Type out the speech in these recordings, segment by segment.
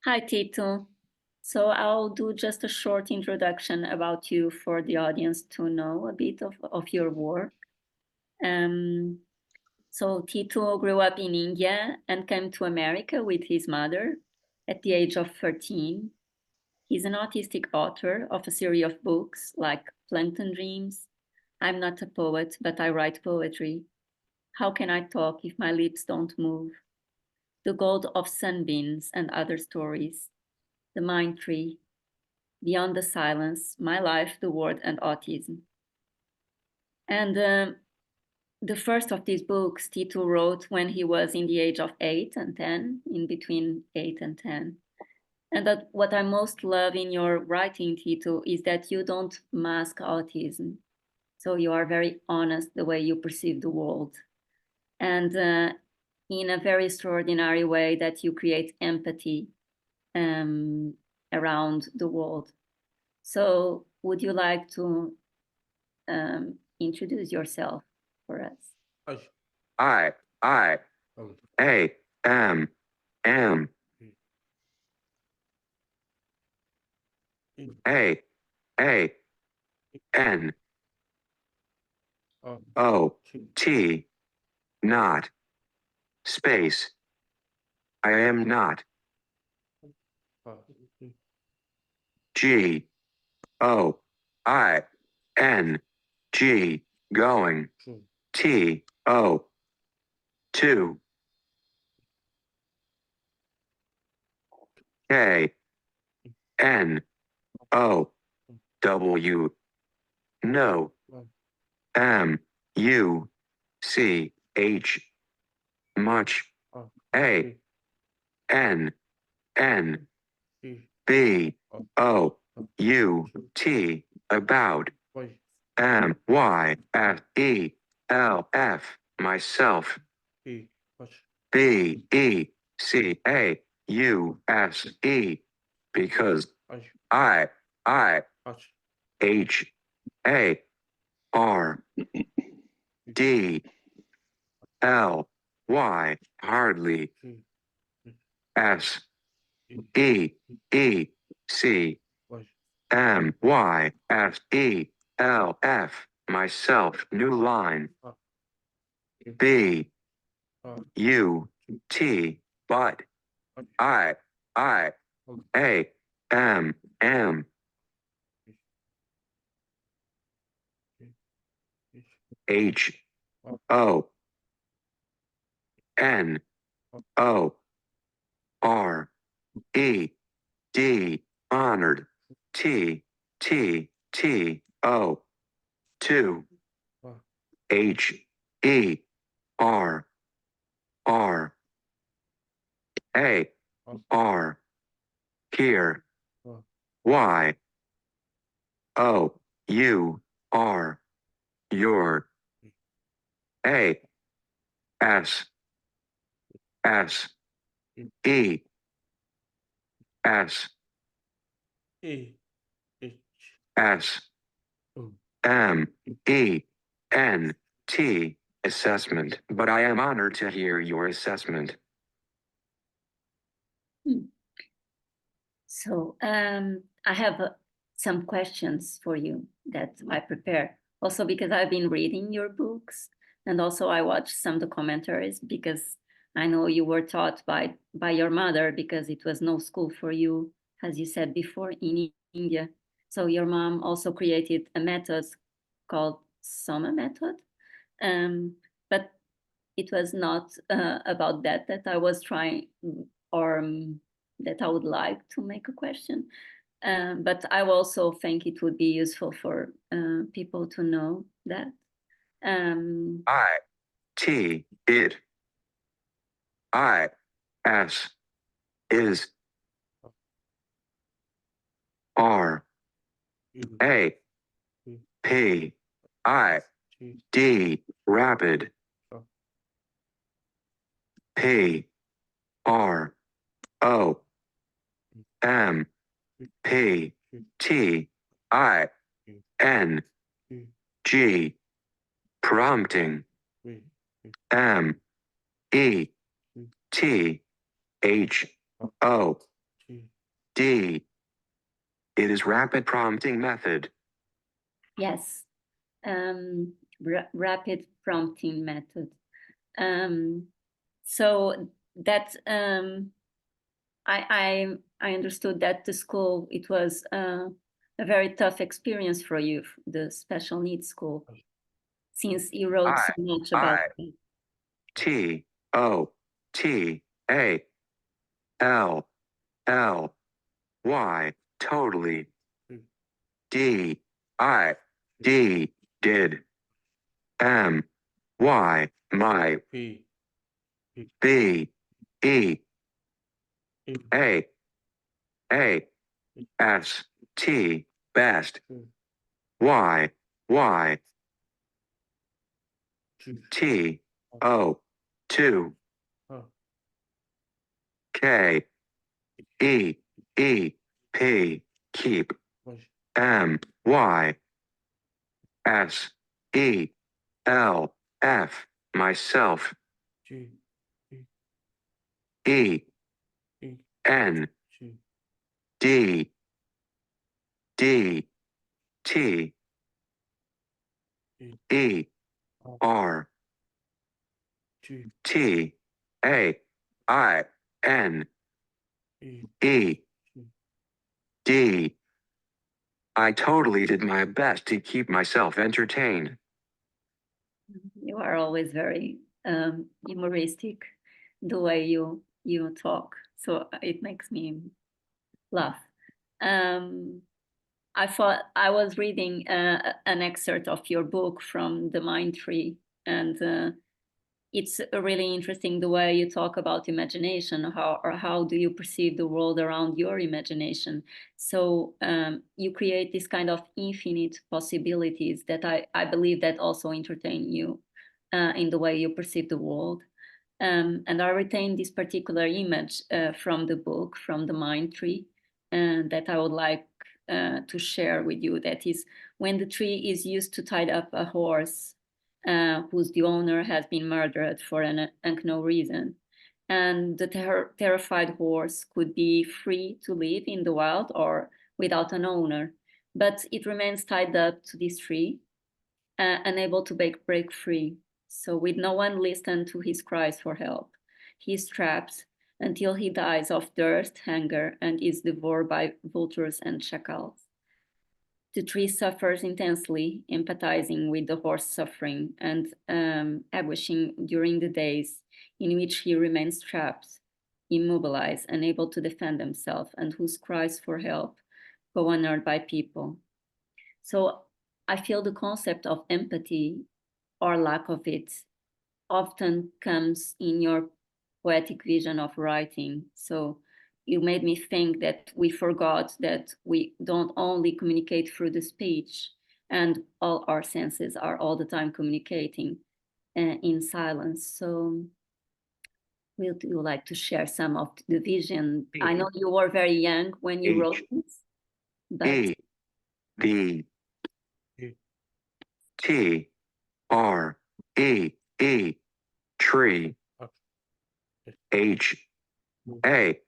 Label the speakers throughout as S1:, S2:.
S1: Hi, Tito. So I'll do just a short introduction about you for the audience to know a bit of your work. So Tito grew up in India and came to America with his mother at the age of 13. He's an autistic author of a series of books like Plankton Dreams, I'm Not a Poet, but I Write Poetry, How Can I Talk If My Lips Don't Move, The Gold of Sunbeams and Other Stories, The Mind Tree, Beyond the Silence, My Life, the World, and Autism. And the first of these books Tito wrote when he was in the age of 8 and 10, in between 8 and 10. And that what I most love in your writing, Tito, is that you don't mask autism. So you are very honest the way you perceive the world. And in a very extraordinary way that you create empathy around the world. So would you like to introduce yourself for us?
S2: I A M M A N O T, not space. I am not. G O I N G, going. T O 2 K N O W, no. M U C H, much. A N N B O U T, about. M Y F E L F, myself. B E C A U S E, because. I H A R D L Y, hardly. S E E C M Y F E L F, myself, new line. B U T, but. I A M M H O N O R E D, honored. T T T O 2 H E R R A R, here. Y O U R, your. A S S E S S M E N T, assessment. But I am honored to hear your assessment.
S1: So I have some questions for you that I prepared. Also because I've been reading your books, and also I watched some documentaries because I know you were taught by your mother, because it was no school for you, as you said before, in India. So your mom also created a method called Soma method, but it was not about that I was trying, or that I would like to make a question. But I also think it would be useful for people to know that.
S2: I T, it. I S, is. R A P I D, rapid. P R O M P T I N G, prompting. M E T H O D. It is rapid prompting method.
S1: Yes. Rapid prompting method. So that I understood that the school, it was a very tough experience for you, the special needs school, since you wrote so much about it.
S2: T O T A L L Y totally. D I D did. M Y my. B E A S T best. Y T O 2 K E P keep. M Y S E L F myself. E N D D T E R T A I N E D. I totally did my best to keep myself entertained.
S1: You are always very humoristic, the way you talk, so it makes me laugh. I thought I was reading an excerpt of your book from the Mind Tree, and it's really interesting the way you talk about imagination. How do you perceive the world around your imagination? So you create this kind of infinite possibilities that I believe that also entertain you in the way you perceive the world. And I retained this particular image from the book, from the Mind Tree, that I would like to share with you. That is when the tree is used to tie up a horse whose the owner has been murdered for an unknown reason. And the terrified horse could be free to live in the wild or without an owner, but it remains tied up to this tree, unable to break free. So, with no one listen to his cries for help, he is trapped until he dies of thirst, hunger, and is devoured by vultures and shakals. The tree suffers intensely, empathizing with the horse's suffering and anguishing during the days in which he remains trapped, immobilized, unable to defend himself, and whose cries for help go unheard by people. So I feel the concept of empathy or lack of it often comes in your poetic vision of writing. So you made me think that we forgot that we don't only communicate through the speech, and all our senses are all the time communicating in silence. So would you like to share some of the vision? I know you were very young when you wrote this, but
S2: E B T R E tree. H A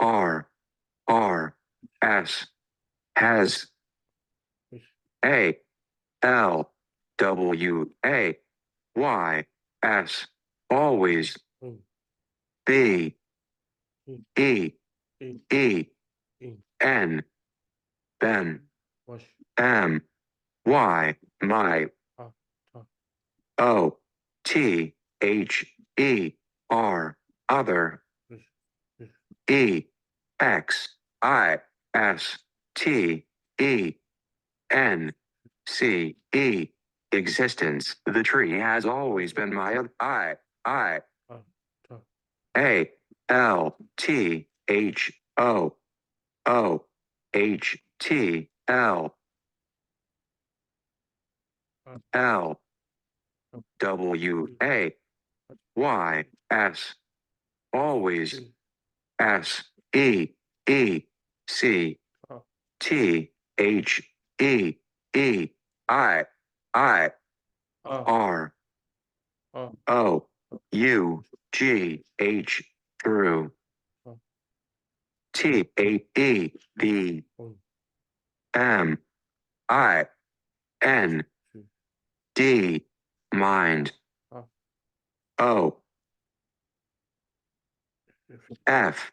S2: R R S has A L W A Y S always. B E E N Ben M Y my. O T H E R other. E X I S T E N C E existence. The tree has always been my I A L T H O O H T L L W A Y S always. S E E C T H E E I R O U G H true. T A E B M I N D mind O F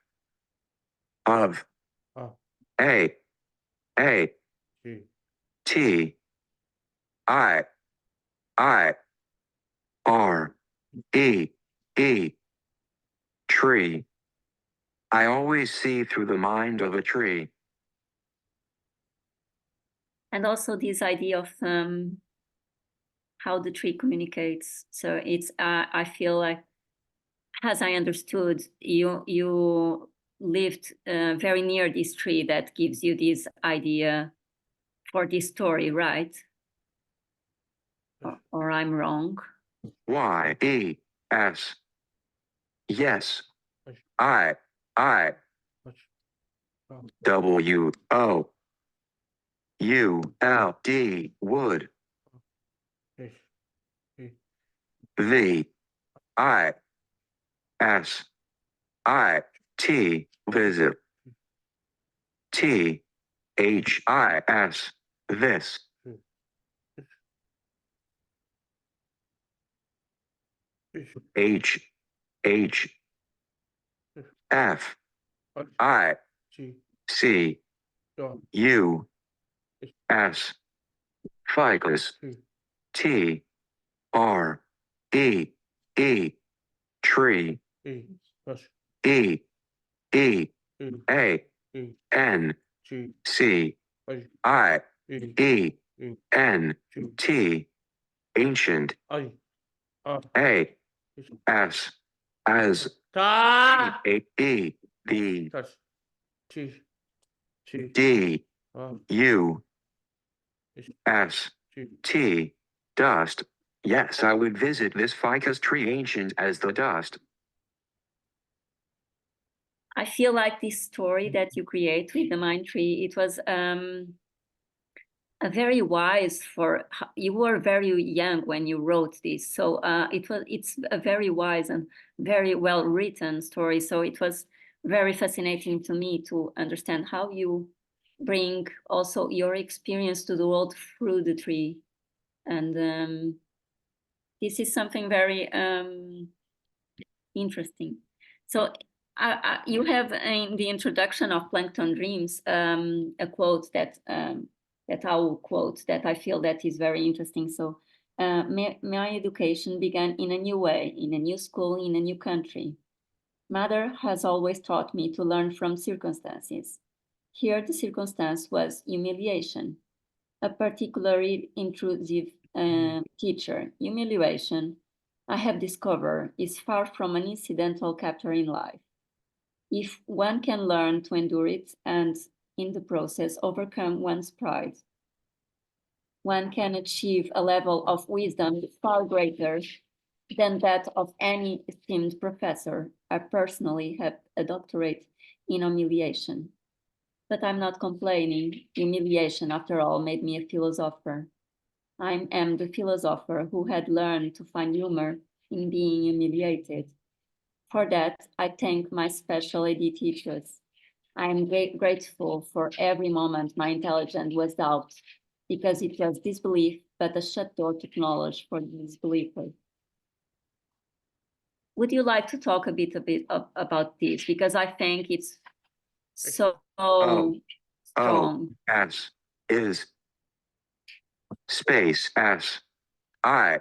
S2: of A T I R E tree. I always see through the mind of a tree.
S1: And also this idea of how the tree communicates. So it's I feel like, as I understood, you lived very near this tree that gives you this idea for this story, right? Or I'm wrong?
S2: Y E S. Yes. I W O U L D wood. V I S I T visit. T H I S this. H F I C U S ficus. T R E tree. E A N C I E N T ancient. A S as A E B D U S T dust. Yes, I would visit this ficus tree ancient as the dust.
S1: I feel like this story that you create with the mind tree, it was a very wise for, you were very young when you wrote this, so it's a very wise and very well written story. So it was very fascinating to me to understand how you bring also your experience to the world through the tree. And this is something very interesting. So you have in the introduction of Plankton Dreams a quote that that I will quote that I feel that is very interesting. So my education began in a new way, in a new school, in a new country. Mother has always taught me to learn from circumstances. Here the circumstance was humiliation, a particularly intrusive teacher. Humiliation, I have discovered, is far from an incidental chapter in life. If one can learn to endure it and, in the process, overcome one's pride, one can achieve a level of wisdom far greater than that of any esteemed professor. I personally have a doctorate in humiliation. But I'm not complaining. Humiliation, after all, made me a philosopher. I am the philosopher who had learned to find humor in being humiliated. For that, I thank my special ed teachers. I am grateful for every moment my intelligence was doubted, because it was disbelief, but a shut door to knowledge for the disbeliever. Would you like to talk a bit about this? Because I think it's so strong.
S2: S is space S I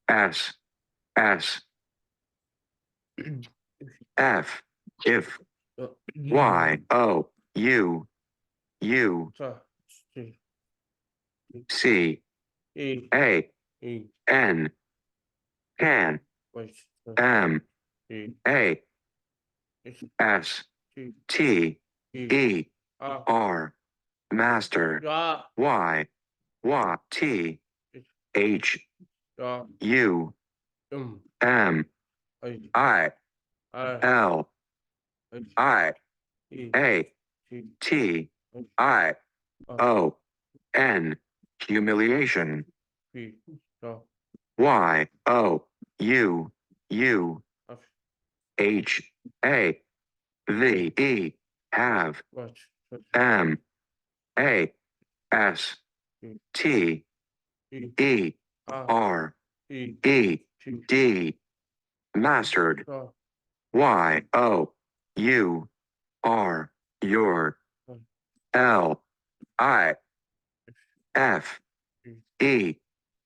S2: S S F if Y O U C A N can M A S T E R master Y T H U M I L I A T I O N humiliation Y O U H A V E have M A S T E R E D mastered Y O U R your L I F E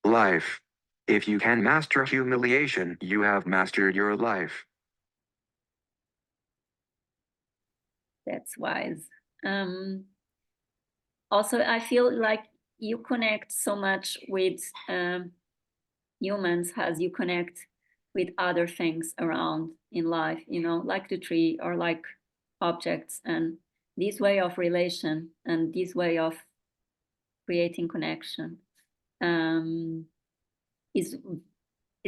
S2: life. If you can master humiliation, you have mastered your life.
S1: That's wise. Also, I feel like you connect so much with humans as you connect with other things around in life, you know, like the tree or like objects. And this way of relation and this way of creating connection is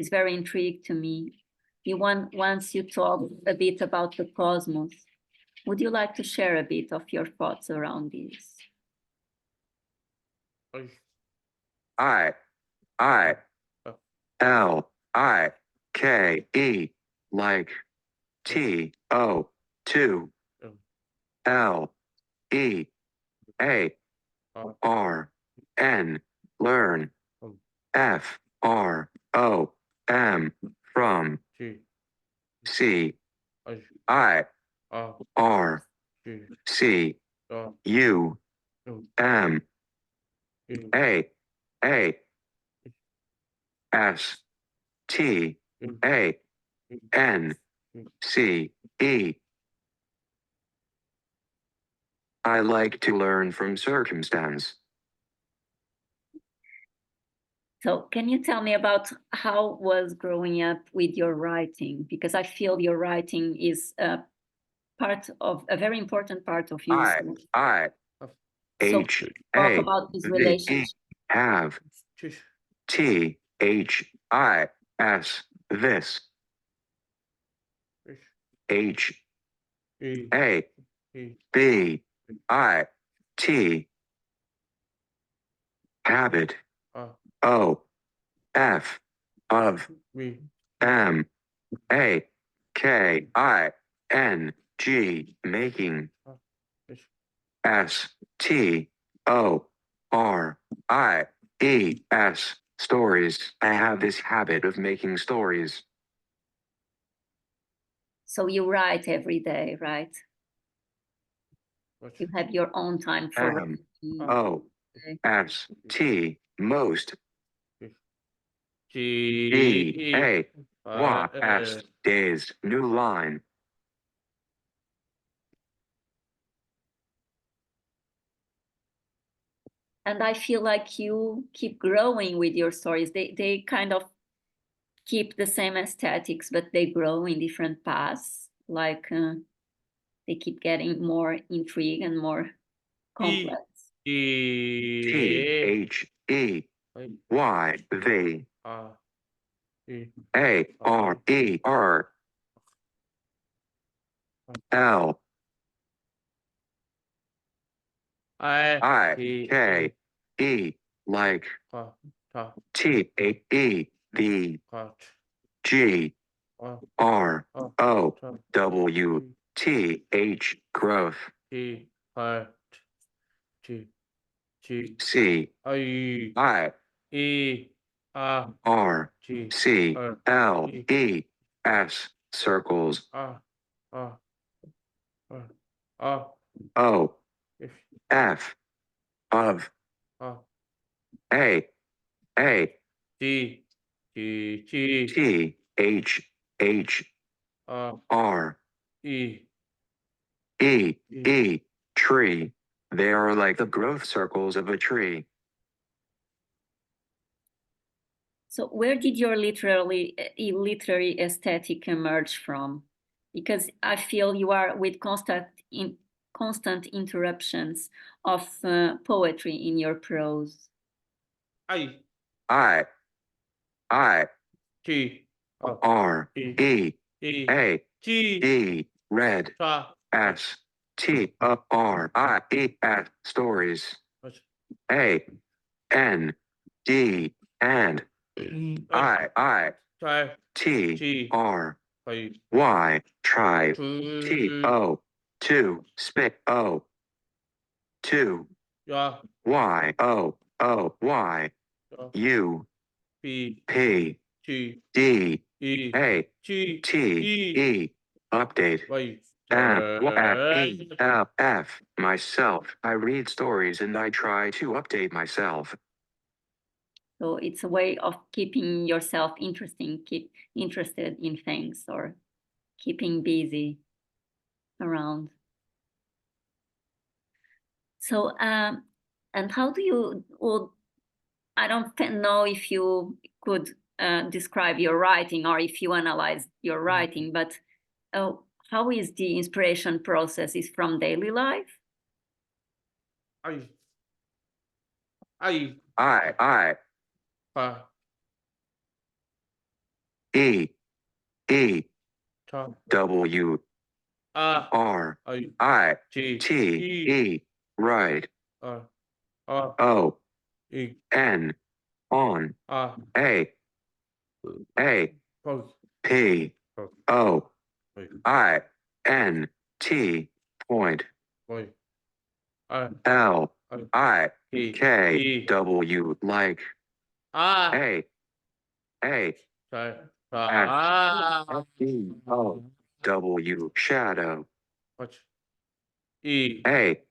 S1: very intrigued to me. Once you talk a bit about the cosmos, would you like to share a bit of your thoughts around this?
S2: I L I K E like TO 2 L E A R N learn FROM from CIRCUM ASTANCE. I like to learn from circumstance.
S1: So can you tell me about how was growing up with your writing? Because I feel your writing is a very important part of you. So talk about this relationship.
S2: Have THIS this HABIT habit OF of MAKING making STORIES stories. I have this habit of making stories.
S1: So you write every day, right? You have your own time for writing.
S2: MOST most DAYS days new line.
S1: And I feel like you keep growing with your stories. They kind of keep the same aesthetics, but they grow in different paths. Like they keep getting more intrigue and more complex.
S2: THEYVARL IKE like TAEDGROWTH growth. CIRCLES circles. OF of THHRE tree. They are like the growth circles of a tree.
S1: So where did your literary aesthetic emerge from? Because I feel you are with constant interruptions of poetry in your prose.
S2: I R E A D red S T R I E S stories. A N D and I T R Y, try, TO, 2, spit, O, 2, Y, O, Y, U, P, D, A, T, E, update, F, myself. I read stories and I try to update myself.
S1: So it's a way of keeping yourself keep interested in things or keeping busy around. So, and how do you, well, I don't know if you could describe your writing or if you analyze your writing, but how is the inspiration process? Is from daily life?
S2: I, E, E, W, R, I, T, E, right, O, N, on, A, P, O, I, N, T, point, L, I, K, W, like, A, S, E, O, W, shadow, A,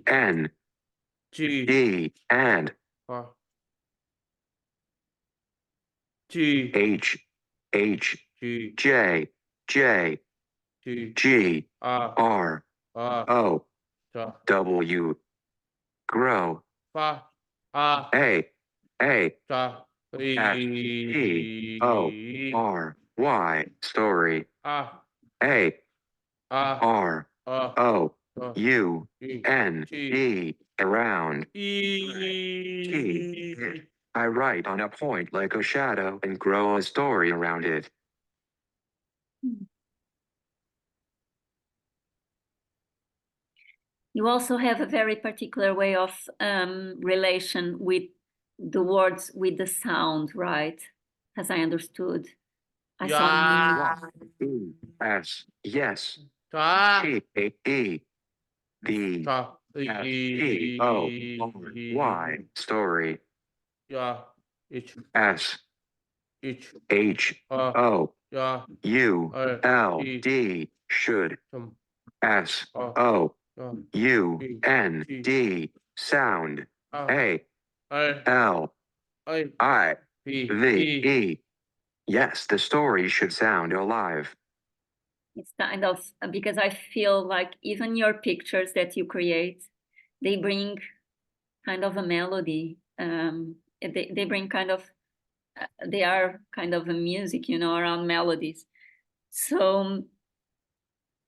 S2: N, D, and H, J, G, R, O, W, grow, A, S, T, O, R, Y, story, A, R, O, U, N, E, around, T, I write on a point like a shadow and grow a story around it.
S1: You also have a very particular way of relation with the words, with the sound, right? As I understood. I saw
S2: S, yes. T, A, E, the S, T, O, Y, story. S, H, O, U, L, D, should. S, O, U, N, D, sound. A, L, I, V, E. Yes, the story should sound alive.
S1: it's kind of, because I feel like even your pictures that you create, they bring kind of a melody. They bring kind of, they are kind of a music, around melodies. So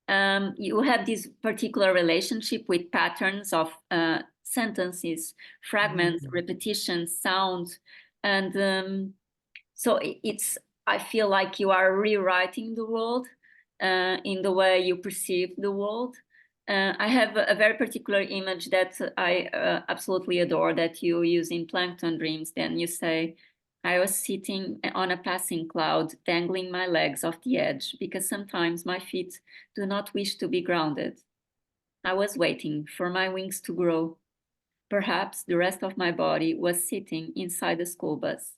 S1: you have this particular relationship with patterns of sentences, fragments, repetitions, sound, and so it's. I feel like you are rewriting the world in the way you perceive the world. I have a very particular image that I absolutely adore that you use in Plankton Dreams. Then you say, I was sitting on a passing cloud, dangling my legs off the edge, because sometimes my feet do not wish to be grounded. I was waiting for my wings to grow. Perhaps the rest of my body was sitting inside the school bus,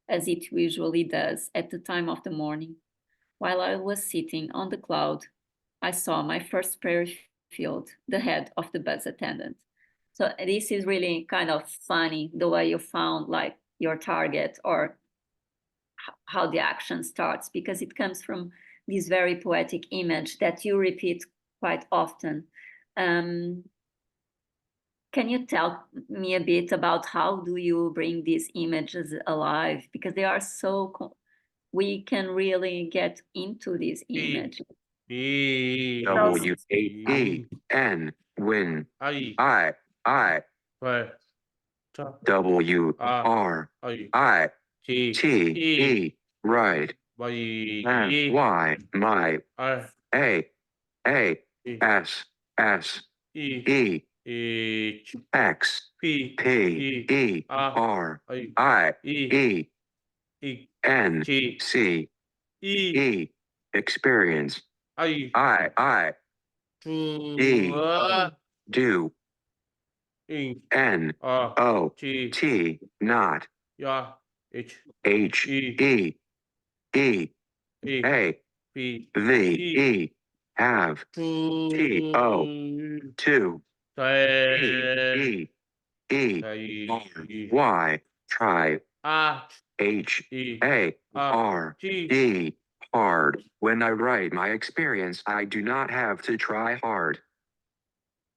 S1: as it usually does at the time of the morning. While I was sitting on the cloud, I saw my first prayer field, the head of the bus attendant. So this is really kind of funny, the way you found like your target or how the action starts, because it comes from this very poetic image that you repeat quite often. Can you tell me a bit about how do you bring these images alive? Because they are so, we can really get into this image.
S2: W, A, E, N, win. I, W, R, I, T, E, right. And Y, my. A, S, E, X, P, E, R, I, E, N, C, E, experience.
S3: I
S2: D, do,
S3: in
S2: N, O, T, not,
S3: ya H
S2: H, E, E, A,
S3: B
S2: V, E, have, T, O, to, E, Y, try, H, A, R, D, hard. When I write my experience, I do not have to try hard.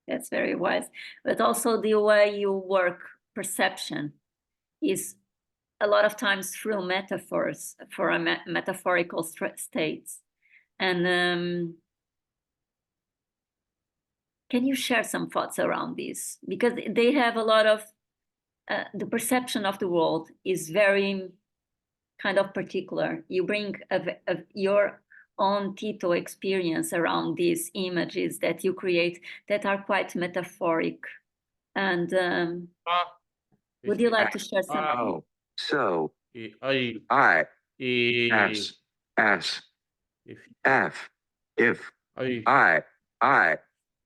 S1: That's very wise. But also the way you work perception is a lot of times through metaphors for a metaphorical states. And can you share some thoughts around this? Because they have a lot of, the perception of the world is very kind of particular. You bring your own TITO experience around these images that you create that are quite metaphoric. And would you like to share something?
S2: Oh, so
S3: I
S2: I, S, S, F, if, I,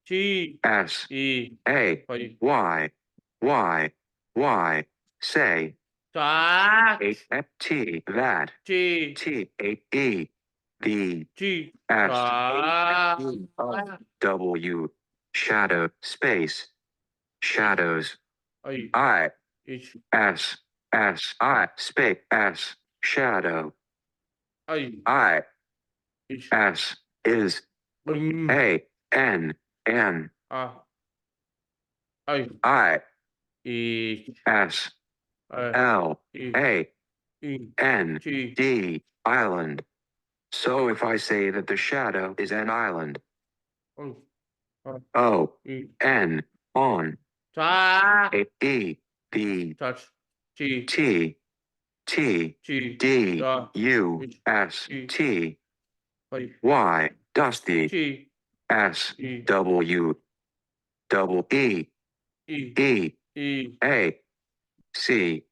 S3: G
S2: S,
S3: E
S2: A, Y, Y, say,
S3: that
S2: F, T, that,
S3: G
S2: T, A, E, the,
S3: G
S2: S, W, shadow, space, shadows, I,
S3: H
S2: S, space, S, shadow, I,
S3: H
S2: S, is, A, N, I,
S3: E
S2: S, L, A, N, D, island. So if I say that the shadow is an island, O, N, on, A, E, the,
S3: touch G
S2: T, T, D, U, S, T, Y, dusty,
S3: G
S2: S, W, double E, E, A, C,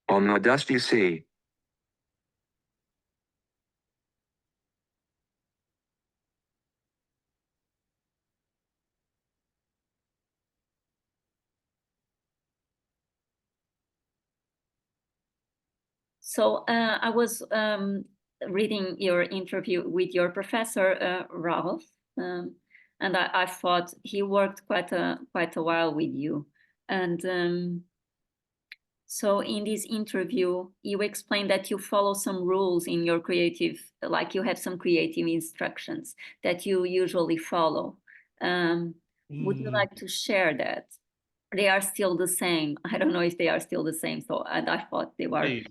S2: on the dusty sea.
S1: So I was reading your interview with your professor, Ralph, and I thought he worked quite a while with you. And so in this interview, you explained that you follow some rules in your creative, like you have some creative instructions that you usually follow. Would you like to share that? They are still the same. I don't know if they are still the same. So and I thought they were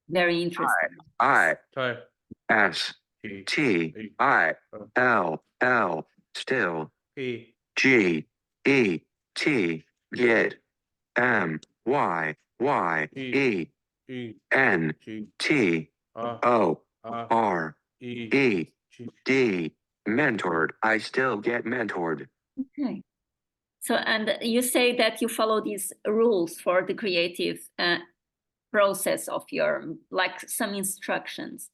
S1: very interesting.
S2: I, S, T, I, L, still, G, E, T, get, M, Y, E, N, T, O, R, E, D, mentored. I still get mentored.
S1: Okay. So, and you say that you follow these rules for the creative process of your, like some instructions,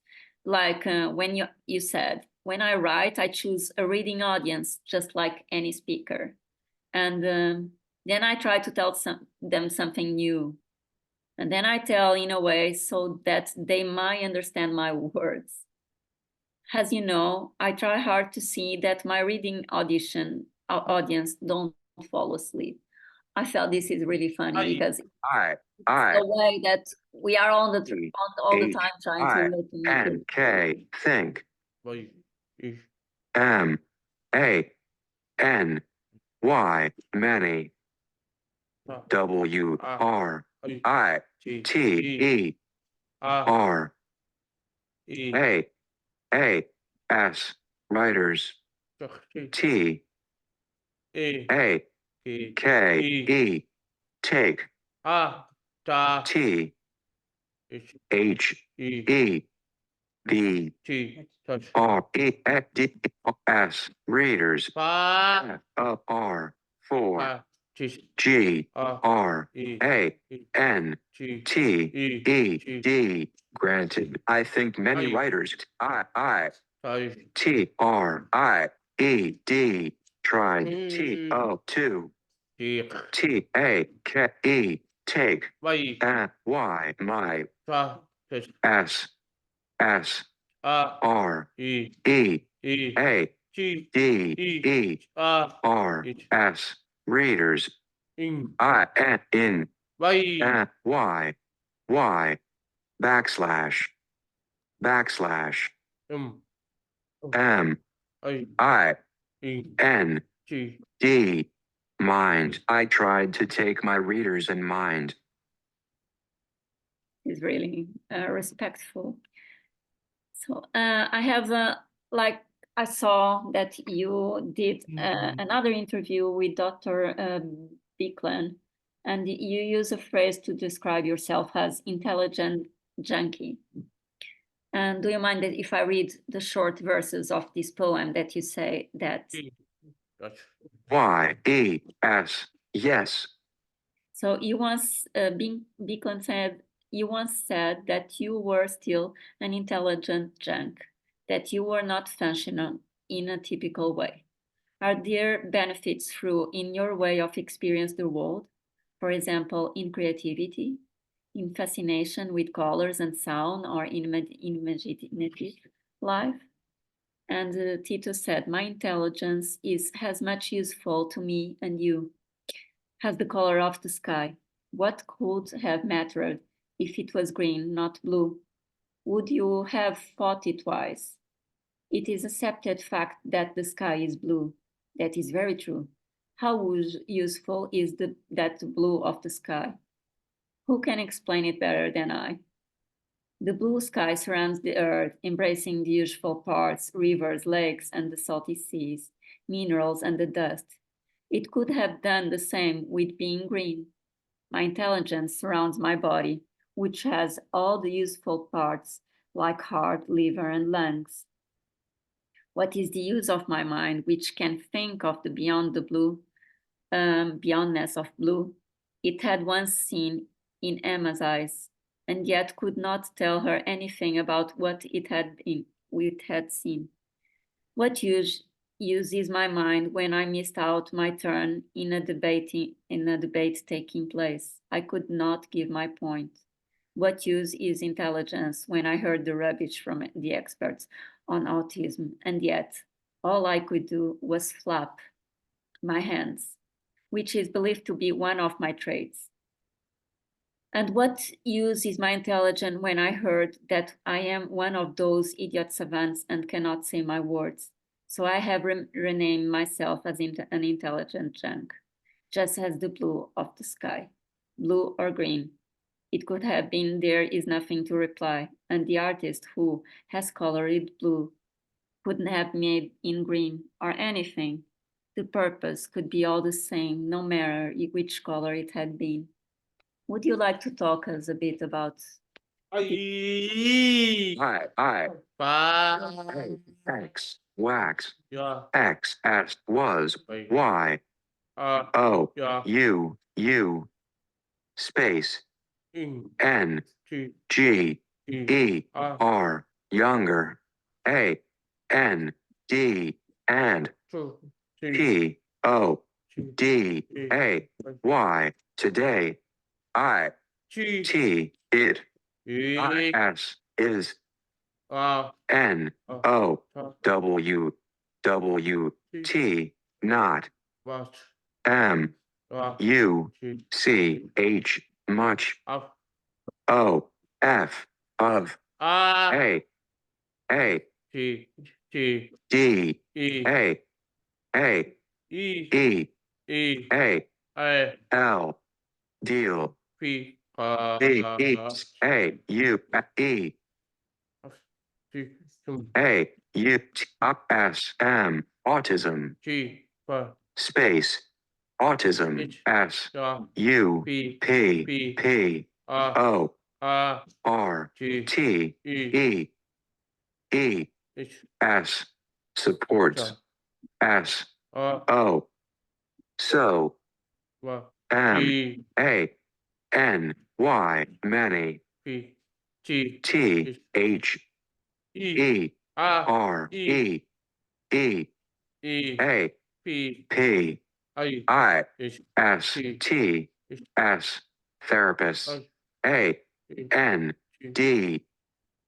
S1: like when you said, when I write, I choose a reading audience, just like any speaker. And then I try to tell them something new. And then I tell in a way so that they might understand my words. As you know, I try hard to see that my reading audience don't fall asleep. I felt this is really funny because
S2: I,
S1: the way that we are all the time trying to make
S2: N,
S1: it.
S2: K, think, M, A, N, Y, many, W, R, I, T, E, R, A, S, writers, T, A, K, E, take, T, H, E, B, R, E, D, S, readers, F, R, 4, G, R, A, N, T, E, D, granted. I think many writers, I, TRIED, tried, TO2,
S3: Chị.
S2: TAKE, take,
S3: Vay.
S2: Y, my,
S3: Sa. Tes.
S2: S,
S3: A.
S2: R,
S3: I.
S2: E,
S3: I.
S2: A,
S3: Chi.
S2: D,
S3: I.
S2: E,
S3: A.
S2: R,
S3: It.
S2: S, readers,
S3: In.
S2: I, N, in,
S3: Vay.
S2: Y, Y, backslash, M,
S3: Ay.
S2: I,
S3: In.
S2: N,
S3: Chi.
S2: D, mind. I tried to take my readers in mind.
S1: Is really respectful. So I have like I saw that you did another interview with Dr. Biklan, and you use a phrase to describe yourself as intelligent junkie. And do you mind that if I read the short verses of this poem that you say that?
S2: Y-E-S, yes.
S1: So you once, Biklan said, you once said that you were still an intelligent junk, that you were not functional in a typical way. Are there benefits through in your way of experience the world? For example, in creativity, in fascination with colors and sound, or in imaginative life? And Tito said, my intelligence is as much useful to me and you as the color of the sky. What could have mattered if it was green, not blue? Would you have thought it twice? It is accepted fact that the sky is blue. That is very true. How useful is that blue of the sky? Who can explain it better than I? The blue sky surrounds the earth, embracing the usual parts, rivers, lakes, and the salty seas, minerals, and the dust. It could have done the same with being green. My intelligence surrounds my body, which has all the useful parts, like heart, liver, and lungs. What is the use of my mind, which can think of the beyond the blue, beyondness of blue? It had once seen in Emma's eyes, and yet could not tell her anything about what it had seen. What use is my mind when I missed out my turn in a debate taking place? I could not give my point. What use is intelligence when I heard the rubbish from the experts on autism, and yet all I could do was flap my hands, which is believed to be one of my traits. And what use is my intelligence when I heard that I am one of those idiot savants and cannot say my words? So I have renamed myself as an intelligent junk, just as the blue of the sky, blue or green. It could have been there is nothing to reply, and the artist who has colored it blue couldn't have made in green or anything. The purpose could be all the same, no matter which color it had been. Would you like to talk us a bit about
S3: Ay.
S2: I,
S3: Pa.
S2: X, wax,
S3: Yeah.
S2: X, S, was, Y, O,
S3: Yeah.
S2: U, space,
S3: In.
S2: N,
S3: Chi.
S2: G, E,
S3: Ah.
S2: R, younger, A, N, D, and
S3: True.
S2: P, O, D, A, Y, today, I,
S3: Chi.
S2: T, it,
S3: I.
S2: S, is,
S3: Ah.
S2: N, O, W, W, T, not,
S3: What?
S2: M,
S3: Ah.
S2: U,
S3: Chi.
S2: C, H, much,
S3: Up.
S2: O, F, of,
S3: Ah.
S2: A,
S3: Chi. Chi.
S2: D,
S3: E.
S2: A,
S3: E.
S2: E,
S3: E.
S2: A,
S3: A.
S2: L, deal,
S3: P.
S2: D, E, A, U, E, A, U, T, S, M, autism,
S3: G.
S2: space, autism,
S3: H.
S2: S,
S3: Yeah.
S2: U,
S3: P.
S2: P,
S3: P.
S2: P,
S3: R.
S2: O,
S3: R.
S2: R,
S3: G.
S2: T,
S3: E.
S2: E, E,
S3: H.
S2: S, supports, S, O, so, M,
S3: G.
S2: A, N, Y, many,
S3: P. G.
S2: T, H,
S3: E.
S2: E, R E E A
S3: P
S2: P
S3: I
S2: I
S3: H
S2: S T S therapist A N D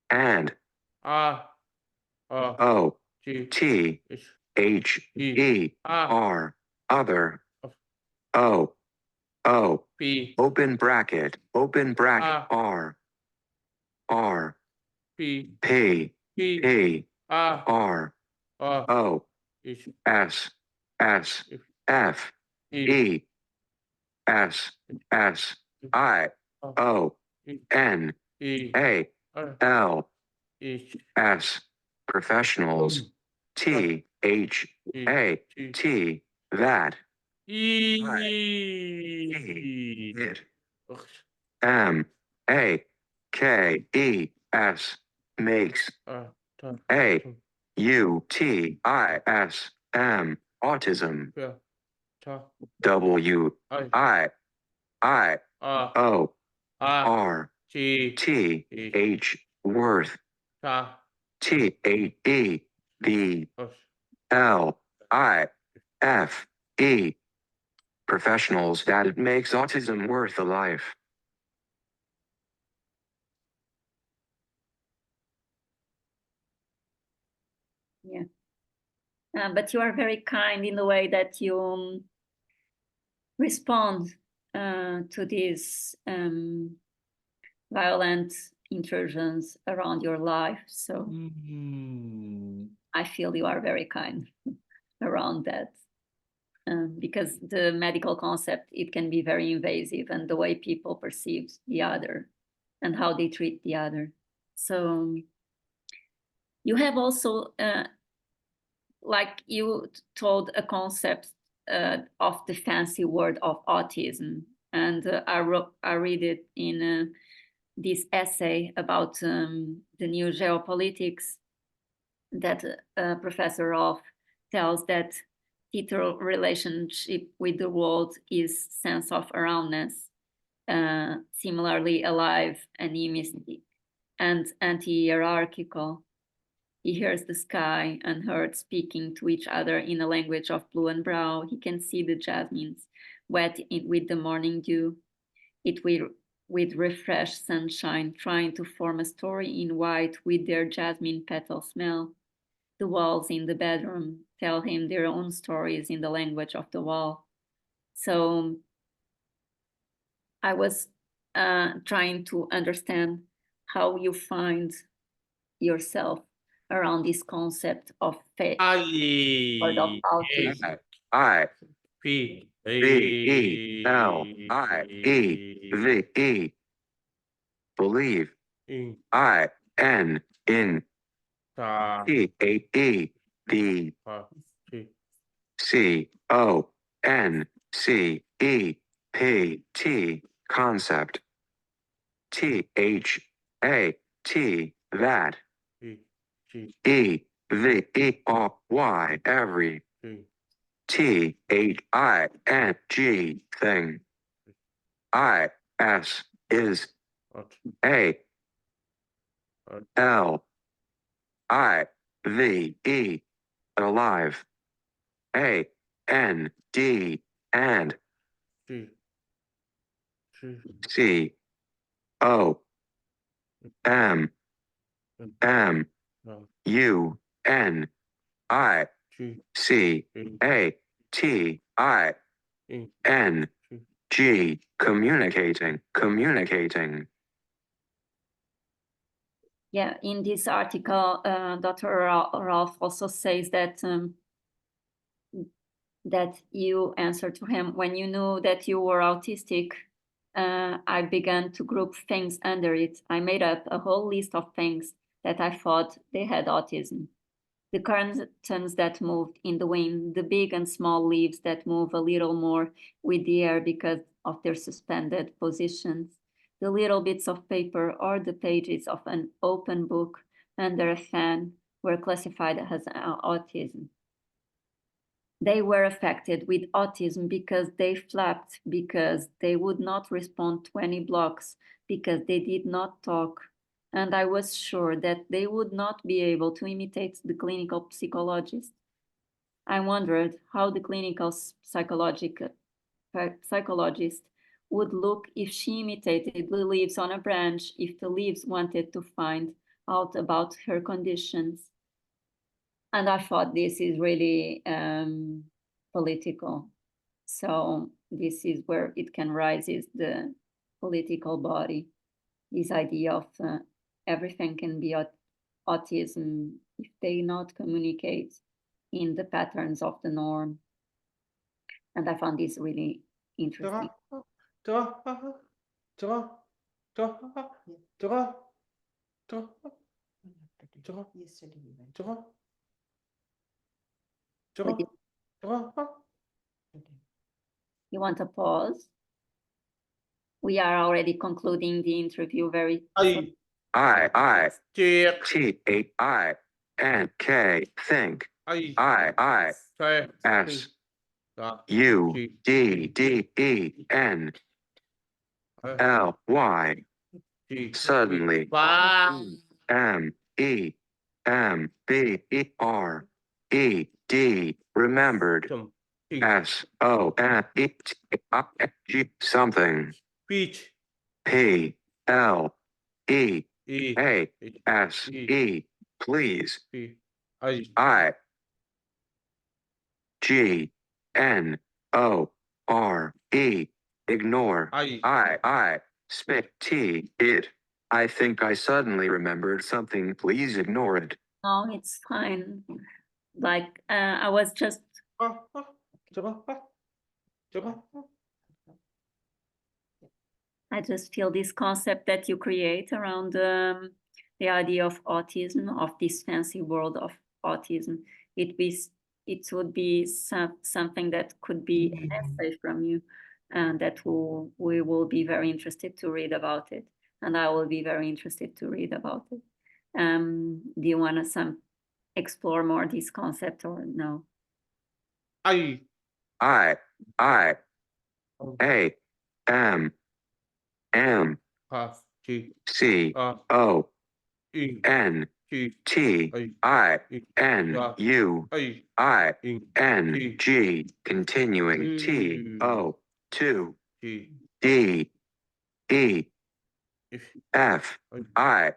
S2: and O T H E R other O
S3: P
S2: open bracket R R
S3: P
S2: P
S3: P
S2: P
S3: R
S2: R O
S3: H
S2: S S F E S S I O N
S3: E
S2: A
S3: R
S2: L
S3: H
S2: S professionals T H A T that it M A K E S makes A U T I S M autism W I O R T H worth T A E B L I F E professionals that it makes autism worth a life.
S1: Yeah. But you are very kind in the way that you respond to these violent intrusions around your life. So I feel you are very kind around that. Because the medical concept, it can be very invasive, and the way people perceive the other and how they treat the other. So you have also, like you told a concept of the fancy word of autism. And I read it in this essay about the new geopolitics that Professor Rolf tells that TITO relationship with the world is sense of aroundness, similarly alive, animistic, and anti-hierarchical. He hears the sky and earth speaking to each other in a language of blue and brown. He can see the jasmines wet with the morning dew. It will with refreshed sunshine, trying to form a story in white with their jasmine petal smell. The walls in the bedroom tell him their own stories in the language of the wall. So I was trying to understand how you find yourself around this concept of faith or of autism.
S2: I
S3: P
S2: B E L I E V E believe I N in T A E D C O N C E P T concept T H A T that E V E R Y every T H I N G thing I S is A L I V E alive A N D and C O M M U N I C A T I N G communicating.
S1: Yeah, in this article, Dr. Rolf also says that that you answered to him when you knew that you were autistic. I began to group things under it. I made up a whole list of things that I thought they had autism. The curtains that moved in the wind, the big and small leaves that move a little more with the air because of their suspended positions, the little bits of paper or the pages of an open book under a fan were classified as autism. They were affected with autism because they flapped, because they would not respond 20 blocks, because they did not talk, and I was sure that they would not be able to imitate the clinical psychologist. I wondered how the clinical psychologist would look if she imitated the leaves on a branch, if the leaves wanted to find out about her conditions. And I thought this is really political. So this is where it can rise, is the political body, this idea of everything can be autism if they not communicate in the patterns of the norm. And I found this really interesting. You want a pause? We are already concluding the interview very soon.
S2: I-T-H-I-N-K, think. I-S-U-D-D-E-N-L-Y, suddenly. M-E-M-B-E-R-E-D, remembered. S-O-N-E-T-I-G, something.
S3: Speech.
S2: P-L-E-A-S-E, please. I-G-N-O-R-E, ignore. I, spit, T, it. I think I suddenly remembered something, please ignore it.
S1: No, it's fine. Like, I was just... I just feel this concept that you create around the idea of autism, of this fancy world of autism. It would be something that could be an essay from you, and that we will be very interested to read about it, and I will be very interested to read about it. Do you want to explore more this concept or no?
S2: A M M C O N T I N U I N G, continuing. T O 2 D E F I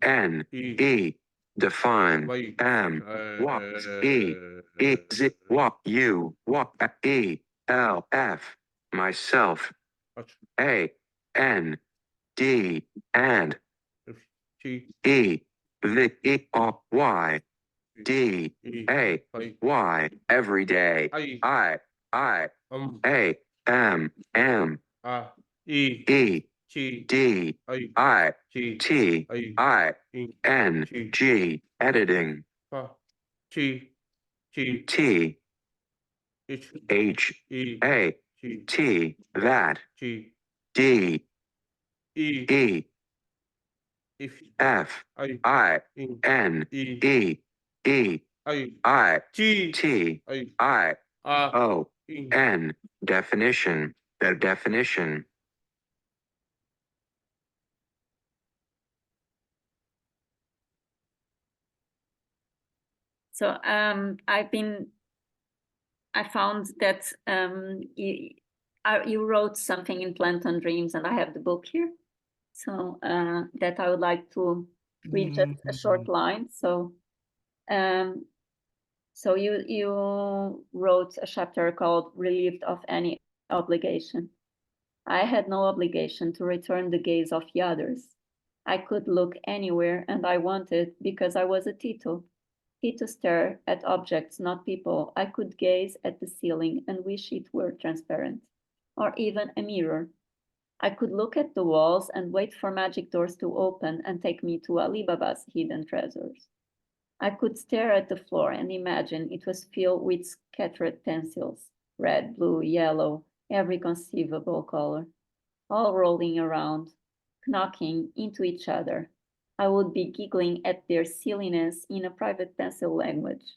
S2: N E, define. M what E E Z what U what E L F, myself. A N D and E V E R Y D A Y, every day. I A M M E D I T I N G, editing. T H A T, that. D E F I N E E I T I O N, definition. The definition.
S1: So I found that you wrote something in Plankton Dreams, and I have the book here. So that I would like to read just a short line. So so you wrote a chapter called Relieved of Any Obligation. I had no obligation to return the gaze of the others. I could look anywhere, and I wanted, because I was a TITO. TITO stare at objects, not people. I could gaze at the ceiling and wish it were transparent, or even a mirror. I could look at the walls and wait for magic doors to open and take me to Alibaba's hidden treasures. I could stare at the floor and imagine it was filled with scattered pencils, red, blue, yellow, every conceivable color, all rolling around, knocking into each other. I would be giggling at their silliness in a private pencil language,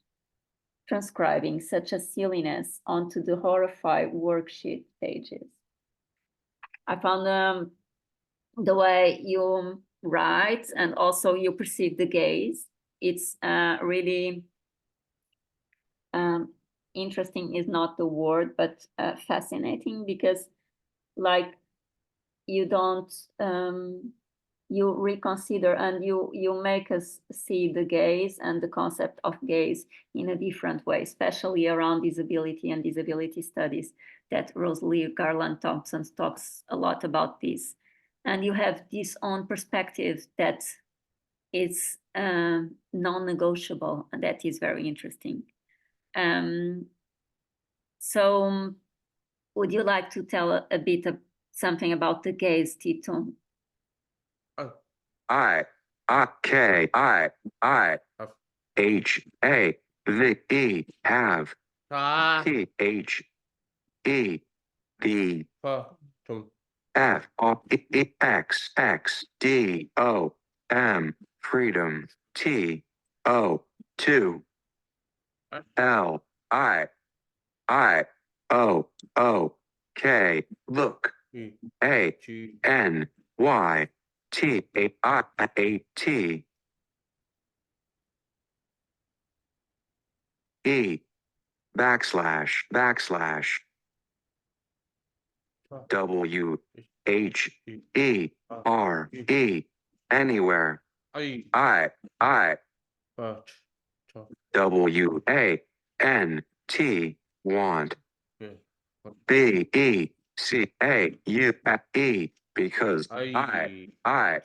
S1: transcribing such a silliness onto the horrified worksheet pages. I found the way you writes, and also you perceive the gaze. It's really interesting is not the word, but fascinating, because like you don't you reconsider and you make us see the gaze and the concept of gaze in a different way, especially around disability and disability studies, that Rosalie Garland Thompson talks a lot about this. And you have this own perspective that is non-negotiable, and that is very interesting. So would you like to tell a bit of something about the gaze, Tito?
S2: K I H A V E have T H E D F O E X X D O M freedom T O 2 L I O O K look A N Y T A I A T E backslash W H E R E anywhere I W A N T want B E C A U E because I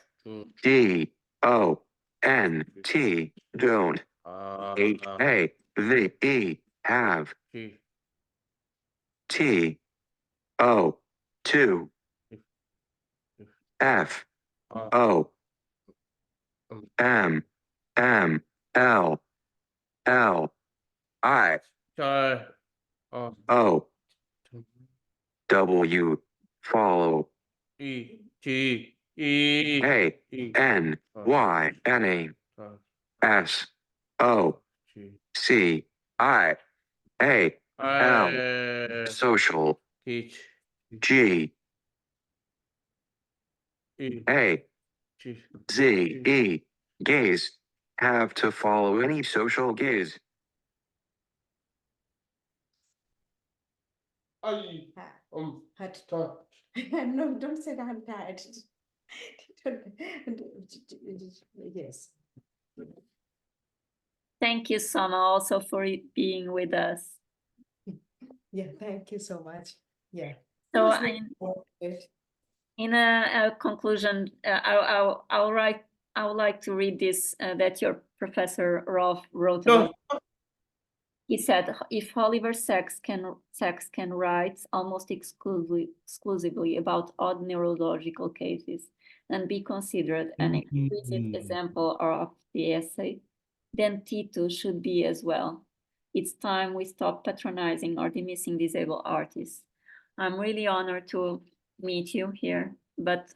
S2: D O N T don't H A V E have T O 2 F O M M L L I O W follow A N Y N A S O C I A L social G A Z E gaze have to follow any social gaze.
S4: Had to talk. No, don't say that I'm tired. Yes.
S1: Thank you, Soma, also for being with us.
S4: Yeah, thank you so much. Yeah.
S1: So
S4: I was looking forward to it.
S1: in a conclusion, I would like to read this that your professor Rolf wrote about. He said, if Oliver Sacks can write almost exclusively about odd neurological cases and be considered an exquisite example of the essay, then TITO should be as well. It's time we stop patronizing or dismissing disabled artists. I'm really honored to meet you here, but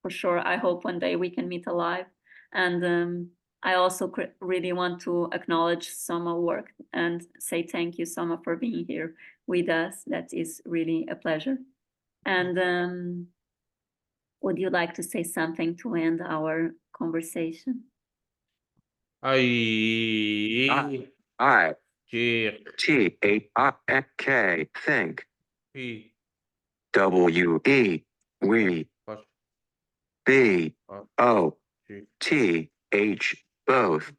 S1: for sure, I hope one day we can meet alive. And I also really want to acknowledge Soma work and say thank you, Soma, for being here with us. That is really a pleasure. And would you like to say something to end our conversation?
S2: I T A I K think W E we B O T H both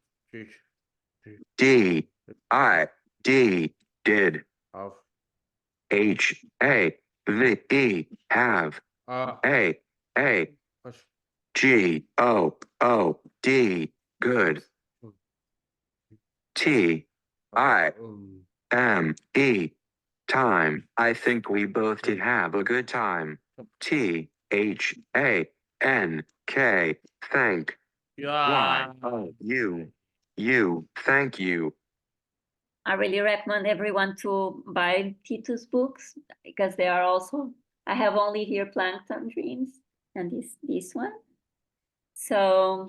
S2: D I D did H A V E have A G O O D good T I M E time. I think we both did have a good time. T H A N K thank. Y O U thank you.
S1: I really recommend everyone to buy Tito's books because they are also, I have only here Plankton Dreams and this one. So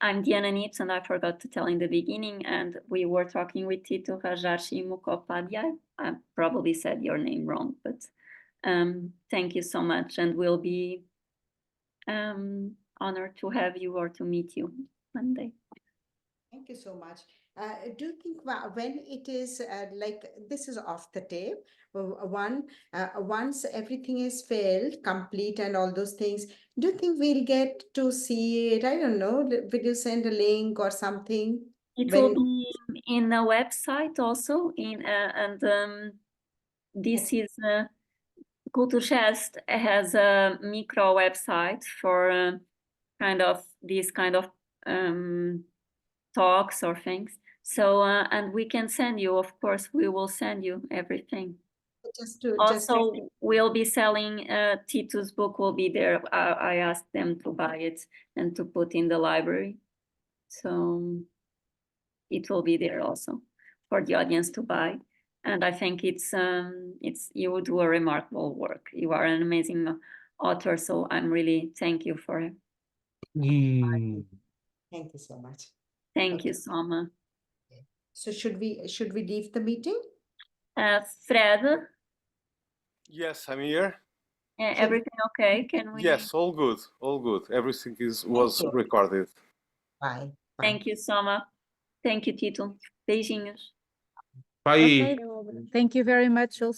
S1: I'm Diana Nips, and I forgot to tell in the beginning, and we were talking with Tito Rajarshi Mukhopadhyay. I probably said your name wrong, but thank you so much, and we'll be honored to have you or to meet you one day.
S4: Thank you so much. Do you think when it is like this is off the tape, once everything is failed, complete, and all those things, do you think we'll get to see it? I don't know. Will you send a link or something?
S1: It
S4: When
S1: will be in a website also, this is Culturgest has a micro website for kind of these kind of talks or things. So and we can send you, of course, we will send you everything.
S4: just to
S1: Also, we'll be selling TITO's book will be there. I asked them to buy it and to put in the library. So it will be there also for the audience to buy. And I think it's you do a remarkable work. You are an amazing author. So I'm really thank you for it.
S4: Thank you so much.
S1: Thank you, Soma.
S4: So should we leave the meeting?
S1: Fred,
S5: Yes, I'm here.
S1: everything okay? Can we?
S5: Yes, all good, all good. Everything was
S4: you.
S5: recorded.
S4: Bye.
S1: Thank you, Soma. Thank you, Tito. Beijinhos.
S3: Bye.
S6: Thank you very much also.